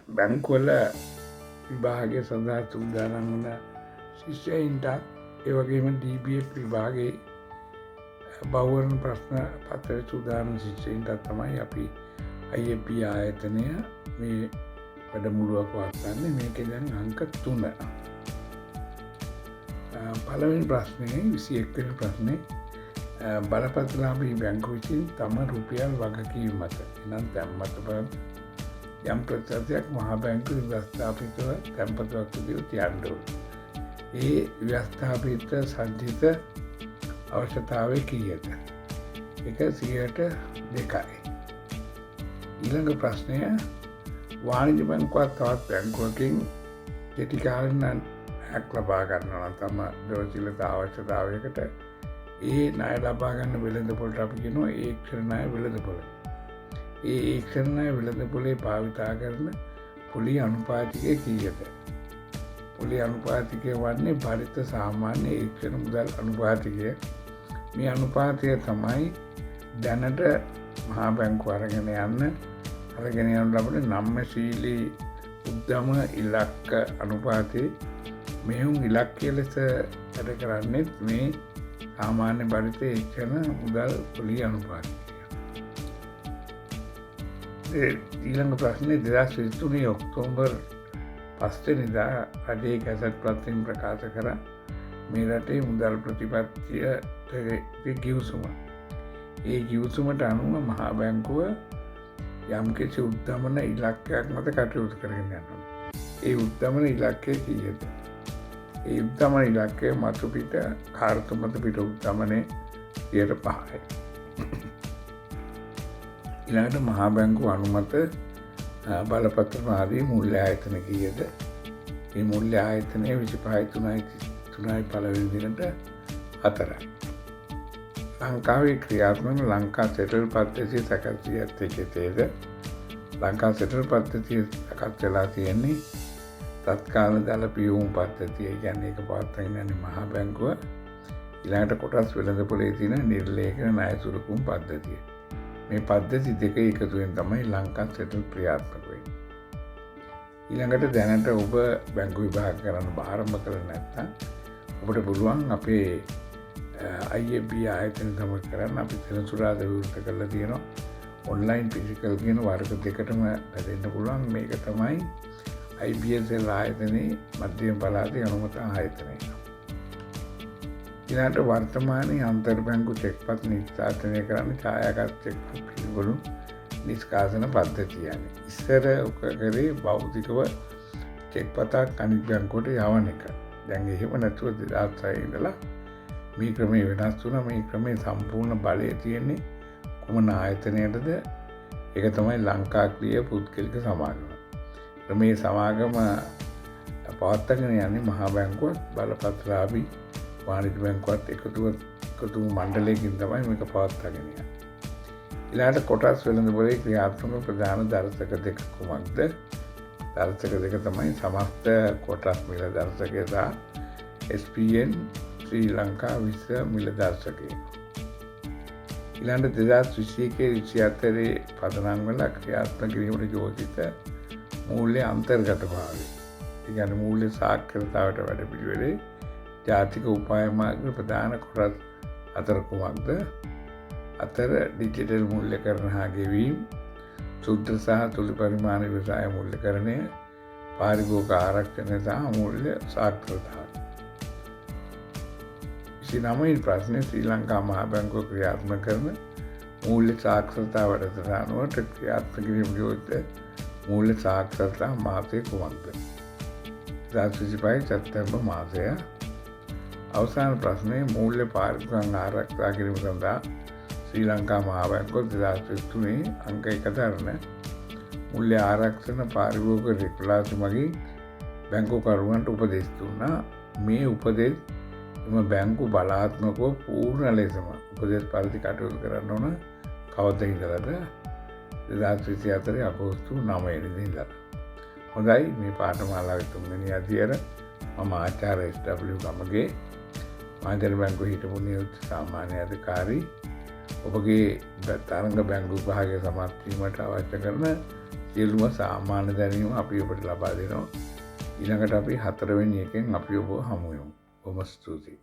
බැංකුවල විභාගය සඳහා සූදානම් වන ශිෂ්‍යයින්ටත් ඒ වගේම DBA විභාගයේ බහුවර්ණ ප්‍රශ්න පත්‍රය සූදානම් ශිෂ්‍යයින්ටත් තමයි අපි IAP ආයතනය මේ වැඩමුළුවක් පවත්වන්නේ. මේකේ දැන් අංක 3. පළවෙනි ප්‍රශ්නේ 21 වෙනි ප්‍රශ්නේ බලපත්‍රලාභී බැංකු විසින් තම රුපියල් වගකීම් මත එනම් තැන්පත් බල යම් ප්‍රතිශතයක් මහා බැංකු ව්‍යවස්ථාපිතව තැන්පතුවක් විදිහට තියන්න ඕනේ. ඒ ව්‍යවස්ථාපිත සංචිත අවශ්‍යතාවය කීයද? ඒක 2%. ඊළඟ ප්‍රශ්නය වාණිජ්‍ය බැංකුවක් තවත් බැංකුවකින් කෙටි කාලින ණයක් ලබා ගන්නවා නම් තම දවසිලත අවශ්‍යතාවයකට ඒ ණය ලබා ගන්න වෙළඳපොළට අපි කියනවා ඒක්ෂණ ණය වෙළඳපොළ. ඒ ඒක්ෂණ ණය වෙළඳපොළේ භාවිතා කරන පොලි අනුපාතිකය කීයද? පොලි අනුපාතිකය වන්නේ භාරිත සාමාන්‍ය ඒක්ෂණ මුදල් අනුපාතිකය. මේ අනුපාතය තමයි දැනට මහා බැංකුව අරගෙන යන ලබන නම්‍යශීලී උද්දම ඉලක්ක අනුපාතයේ මෙහුම් ඉලක්කය ලෙස වැඩ කරන්නේ මේ සාමාන්‍ය භාරිත ඒක්ෂණ මුදල් පොලි අනුපාතිකය. ඊළඟ ප්‍රශ්නේ 2023 ඔක්තෝබර් 5 වෙනිදා රටේ ගැසට් පත්‍රයෙන් ප්‍රකාශ කර මේ රටේ මුදල් ප්‍රතිපත්තියට ගිවිසුම. ඒ ගිවිසුමට අනුව මහා බැංකුව යම් කිසි උද්දමන ඉලක්කයක් මත කටයුතු කරගෙන යනවා. ඒ උද්දමන ඉලක්කය කීයද? ඒ උද්දමන ඉලක්කය මතු පිට කාර්තු මත පිට උද්දමනයේ 5%යි. ඊළඟට මහා බැංකුව අනුමත බලපත්‍ර ආදී මූල්‍ය ආයතන කීයද? මේ මූල්‍ය ආයතනය 25.3 පළවෙනි දිනට 4යි. ලංකාවේ ක්‍රියාත්මක ලංකා සෙටල් පද්ධතිය සකස් වී ඇත්තේ කෙසේද? ලංකා සෙටල් පද්ධතිය සකස් වෙලා තියෙන්නේ තත්කාල දල පියුම් පද්ධතිය. කියන්නේ ඒක පවත්වාගෙන යන්නේ මහා බැංකුව. ඊළඟට කොටස් වෙළඳපොලේ තියෙන නිර්ලේඛන ණය සුරුකුම් පද්ධතිය. මේ පද්ධති දෙක එකතුවෙන් තමයි ලංකා සෙටල් ක්‍රියාත්මක වෙන්නේ. ඊළඟට දැනට ඔබ බැංකු විභාග කරන්න ආරම්භ කරලා නැත්නම් ඔබට පුළුවන් අපේ IAB ආයතන තමයි කරන්න. අපි සෙනසුරාදා විවෘත කරලා තියෙනවා. ඔන්ලයින් ෆිසිකල් කියන වර්ග දෙකටම වැඩෙන්න පුළුවන්. මේක තමයි IBSL ආයතනයේ මධ්‍යම පළාතේ අනුමත ආයතනය. ඊළඟට වර්තමානයේ අන්තර් බැංකු චෙක්පත් නිෂ්පාදනය කරන්න ඡායාගත චෙක්පත් පිළිගනු නිෂ්කාසන පද්ධතියයි. ඉස්සර කරේ භෞතිකව චෙක්පතක් අනිත් බැංකුවට යවන එක. දැන් එහෙම නැතුව 2006 ඉඳලා මේ ක්‍රමය වෙනස් වුණා. මේ ක්‍රමේ සම්පූර්ණ බලය තියෙන්නේ කුමන ආයතනයටද? ඒක තමයි ලංකා ක්‍රීය පුද්ගලික සමාගම. මේ සමාගම පවත්වාගෙන යන්නේ මහා බැංකුවත් බලපත්‍රාභී වාණිජ්‍ය බැංකුවත් එකතු මණ්ඩලයකින් තමයි මේක පවත්වාගෙන යන්නේ. ඊළඟට කොටස් වෙළඳපොලේ ක්‍රියාත්මක ප්‍රධාන දර්ශක දෙක කුමක්ද? දර්ශක දෙක තමයි සමස්ත කොටස් මිල දර්ශකය සහ SPN ශ්‍රී ලංකා විශ්ව මිල දර්ශකය. ඊළඟට 2021-24 පදනම් වල ක්‍රියාත්මක කිරීමට යෝජිත මූල්‍ය අන්තර්ගත භාවය. ඒ කියන්නේ මූල්‍ය සාක්ෂරතාවට වැඩ පිළිවෙලේ ජාතික උපාය මාර්ග ප්‍රධාන කොටස් අතර කුමක්ද? අතර ඩිජිටල් මූල්‍යකරණ හා ගෙවීම්, සුද්ධ සහ තුලි පරිමාණ ව්‍යවසාය මූල්‍යකරණය, පාරිභෝගික ආරක්ෂණය සහ මූල්‍ය සාක්ෂරතාව. 29 ප්‍රශ්නේ ශ්‍රී ලංකා මහා බැංකුව ක්‍රියාත්මක කරන මූල්‍ය සාක්ෂරතාව වැඩසටහනට ක්‍රියාත්මක කිරීම යෝජිත මූල්‍ය සාක්ෂරතා මාසය කුමක්ද? 2025 සැප්තැම්බර් මාසය. අවසාන ප්‍රශ්නයේ මූල්‍ය පාරිභෝගිකයන් ආරක්ෂා කිරීම සඳහා ශ්‍රී ලංකා මහා බැංකුව 2023 අංක 1 දරන මූල්‍ය ආරක්ෂණ පාරිභෝගික රෙගුලාසි මගින් බැංකුකරුවන්ට උපදෙස් දුන්නා. මේ උපදෙස් එම බැංකු බලාත්මකව පූර්ණ ලෙසම උපදෙස් පරිදි කටයුතු කරන්න ඕන. කවද ඉඳලාද? 2024 අගෝස්තු 9 වෙනිදා ඉඳලා. හොඳයි, මේ පාඨමාලාවේ 3 වෙනි අදියර මම ආචාර්ය SW ගමගේ මහජන බැංකුව හිටපු නියුත් සාමාන්‍ය අධිකාරී ඔබගේ තරංග බැංකු විභාගය සමත් වීමට අවශ්‍ය කරන සියලුම සාමාන්‍ය දැනීම අපි ඔබට ලබා දෙනවා. ඊළඟට අපි 4 වෙනි එකෙන් අපි ඔබ හමු වෙමු. බොහොම ස්තුතියි.